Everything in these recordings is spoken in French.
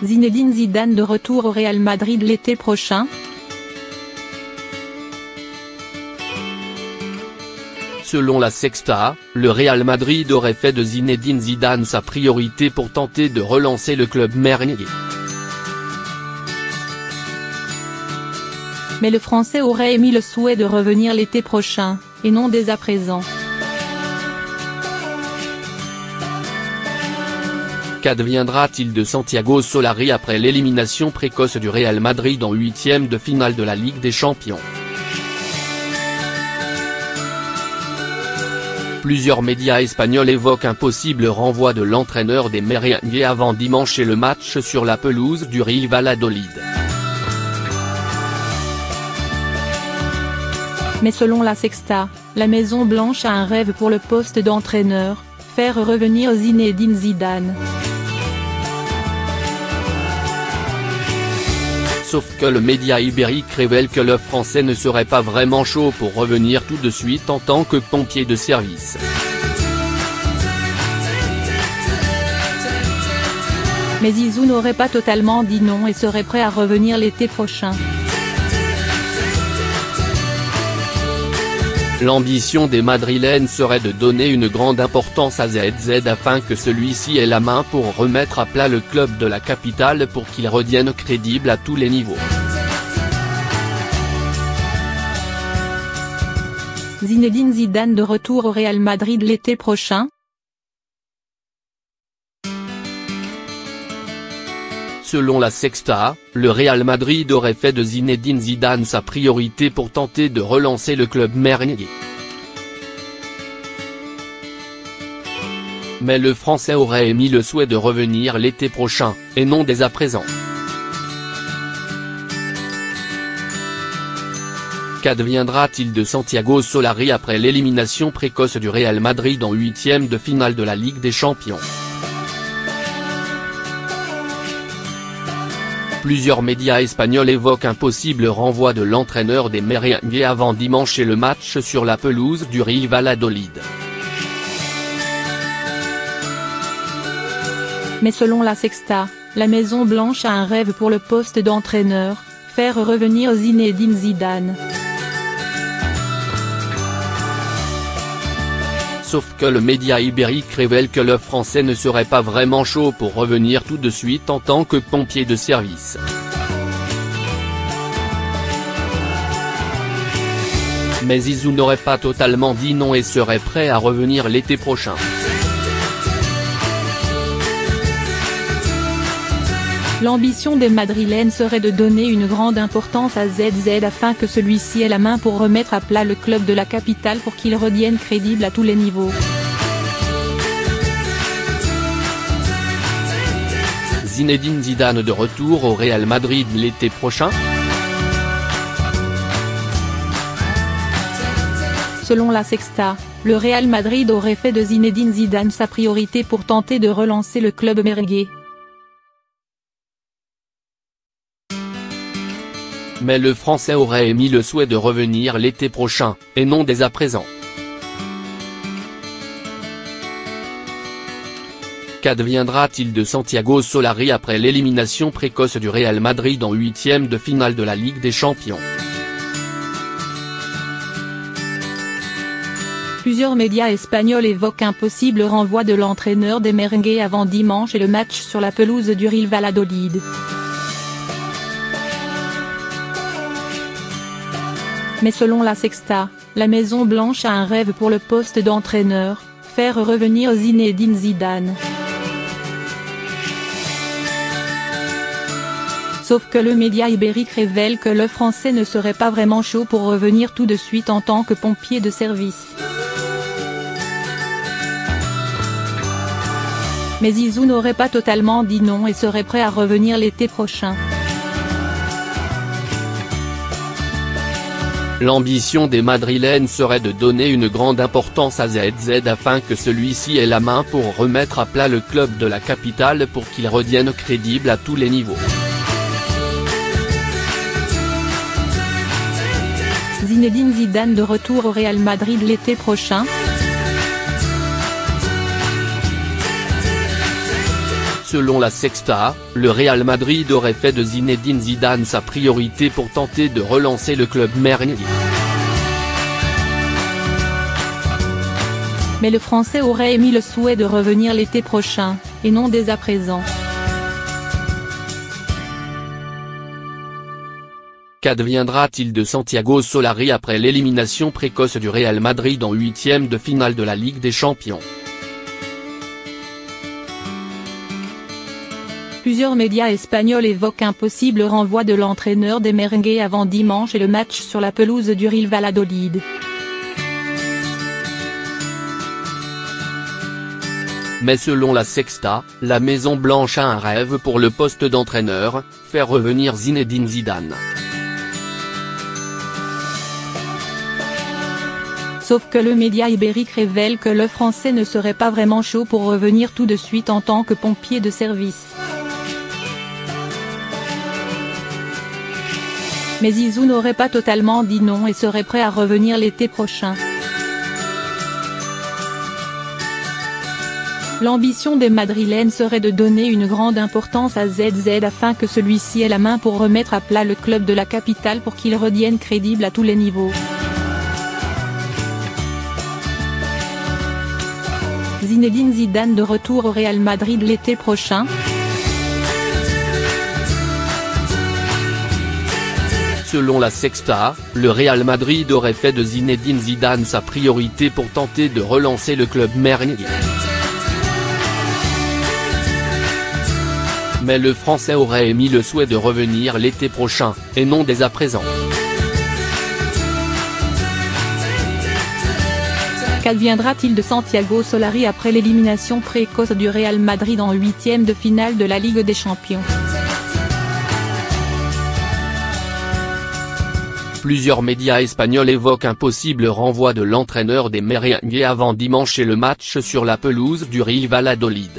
Zinedine Zidane de retour au Real Madrid l'été prochain. Selon la Sexta, le Real Madrid aurait fait de Zinedine Zidane sa priorité pour tenter de relancer le club merengue. Mais le Français aurait émis le souhait de revenir l'été prochain, et non dès à présent. Qu'adviendra-t-il de Santiago Solari après l'élimination précoce du Real Madrid en huitième de finale de la Ligue des Champions? Plusieurs médias espagnols évoquent un possible renvoi de l'entraîneur des merengues avant dimanche et le match sur la pelouse du Real Valladolid. Mais selon la Sexta, la Maison Blanche a un rêve pour le poste d'entraîneur, faire revenir Zinedine Zidane. Sauf que le média ibérique révèle que le Français ne serait pas vraiment chaud pour revenir tout de suite en tant que pompier de service. Mais Zizou n'aurait pas totalement dit non et serait prêt à revenir l'été prochain. L'ambition des Madrilènes serait de donner une grande importance à ZZ afin que celui-ci ait la main pour remettre à plat le club de la capitale pour qu'il redevienne crédible à tous les niveaux. Zinedine Zidane de retour au Real Madrid l'été prochain. Selon la Sexta, le Real Madrid aurait fait de Zinedine Zidane sa priorité pour tenter de relancer le club merengue. Mais le Français aurait émis le souhait de revenir l'été prochain, et non dès à présent. Qu'adviendra-t-il de Santiago Solari après l'élimination précoce du Real Madrid en huitième de finale de la Ligue des Champions? Plusieurs médias espagnols évoquent un possible renvoi de l'entraîneur des merengues avant dimanche et le match sur la pelouse du Real Valladolid. Mais selon la Sexta, la Maison Blanche a un rêve pour le poste d'entraîneur, faire revenir Zinedine Zidane. Sauf que le média ibérique révèle que le Français ne serait pas vraiment chaud pour revenir tout de suite en tant que pompier de service. Mais Zizou n'aurait pas totalement dit non et serait prêt à revenir l'été prochain. L'ambition des Madrilènes serait de donner une grande importance à ZZ afin que celui-ci ait la main pour remettre à plat le club de la capitale pour qu'il redevienne crédible à tous les niveaux. Zinedine Zidane de retour au Real Madrid l'été prochain? Selon la Sexta, le Real Madrid aurait fait de Zinedine Zidane sa priorité pour tenter de relancer le club merengue. Mais le Français aurait émis le souhait de revenir l'été prochain, et non dès à présent. Qu'adviendra-t-il de Santiago Solari après l'élimination précoce du Real Madrid en huitième de finale de la Ligue des Champions? Plusieurs médias espagnols évoquent un possible renvoi de l'entraîneur des merengues avant dimanche et le match sur la pelouse du Real Valladolid. Mais selon la Sexta, la Maison Blanche a un rêve pour le poste d'entraîneur, faire revenir Zinedine Zidane. Sauf que le média ibérique révèle que le Français ne serait pas vraiment chaud pour revenir tout de suite en tant que pompier de service. Mais Zizou n'aurait pas totalement dit non et serait prêt à revenir l'été prochain. L'ambition des Madrilènes serait de donner une grande importance à ZZ afin que celui-ci ait la main pour remettre à plat le club de la capitale pour qu'il redevienne crédible à tous les niveaux. Zinedine Zidane de retour au Real Madrid l'été prochain. Selon la Sexta, le Real Madrid aurait fait de Zinedine Zidane sa priorité pour tenter de relancer le club merengue. Mais le Français aurait émis le souhait de revenir l'été prochain, et non dès à présent. Qu'adviendra-t-il de Santiago Solari après l'élimination précoce du Real Madrid en huitième de finale de la Ligue des Champions? Plusieurs médias espagnols évoquent un possible renvoi de l'entraîneur des merengues avant dimanche et le match sur la pelouse du Real Valladolid. Mais selon la Sexta, la Maison Blanche a un rêve pour le poste d'entraîneur, faire revenir Zinedine Zidane. Sauf que le média ibérique révèle que le Français ne serait pas vraiment chaud pour revenir tout de suite en tant que pompier de service. Mais Zizou n'aurait pas totalement dit non et serait prêt à revenir l'été prochain. L'ambition des Madrilènes serait de donner une grande importance à ZZ afin que celui-ci ait la main pour remettre à plat le club de la capitale pour qu'il redevienne crédible à tous les niveaux. Zinedine Zidane de retour au Real Madrid l'été prochain? Selon la Sexta, le Real Madrid aurait fait de Zinedine Zidane sa priorité pour tenter de relancer le club merengue. Mais le Français aurait émis le souhait de revenir l'été prochain, et non dès à présent. Qu'adviendra-t-il de Santiago Solari après l'élimination précoce du Real Madrid en huitième de finale de la Ligue des Champions? Plusieurs médias espagnols évoquent un possible renvoi de l'entraîneur des merengues avant dimanche et le match sur la pelouse du Real Valladolid.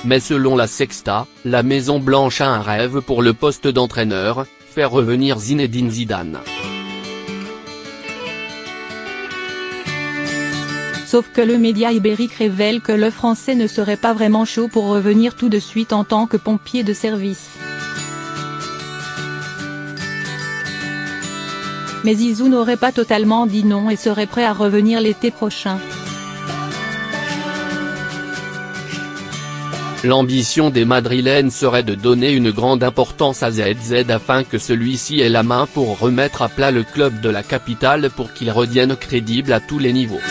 Mais selon la Sexta, la Maison Blanche a un rêve pour le poste d'entraîneur, faire revenir Zinedine Zidane. Sauf que le média ibérique révèle que le Français ne serait pas vraiment chaud pour revenir tout de suite en tant que pompier de service. Mais Zizou n'aurait pas totalement dit non et serait prêt à revenir l'été prochain. L'ambition des Madrilènes serait de donner une grande importance à ZZ afin que celui-ci ait la main pour remettre à plat le club de la capitale pour qu'il redevienne crédible à tous les niveaux.